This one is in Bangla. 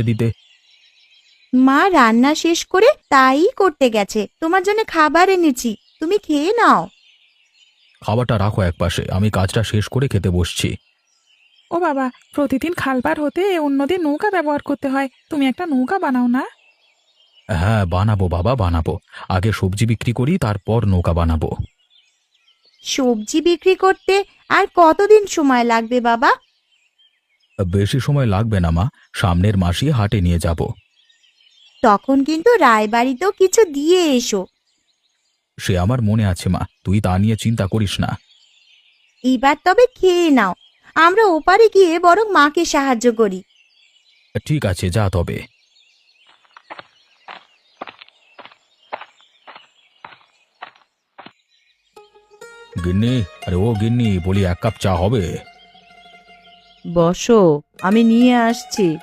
দিতে। মা রান্না শেষ করে তাই করতে গেছে, তোমার জন্য খাবার এনেছি, তুমি খেয়ে নাও। খাবারটা রাখো একপাশে, আমি কাজটা শেষ করে খেতে বসছি। ও বাবা, প্রতিদিন খাল পার হতে অন্যদের নৌকা ব্যবহার করতে হয়, তুমি একটা নৌকা বানাও না? হ্যাঁ বানাবো বাবা, বানাবো। আগে সবজি বিক্রি করি, তারপর নৌকা বানাবো। সবজি বিক্রি করতে আর কতদিন সময় লাগবে বাবা? বেশি সময় লাগবে না মা, সামনের মাসে হাটে নিয়ে যাব। তখন কিন্তু রায়বাড়িতেও কিছু দিয়ে এসো। সে আমার মনে আছে মা, তুই তা নিয়ে চিন্তা করিস না। এবার তবে খেয়ে নাও, আমরা ওপারে গিয়ে বরং মাকে সাহায্য করি। ঠিক আছে, যা তবে। গিন্নি, আরে ও গিন্নি, বলি এক কাপ চা হবে? বসো, আমি নিয়ে আসছি।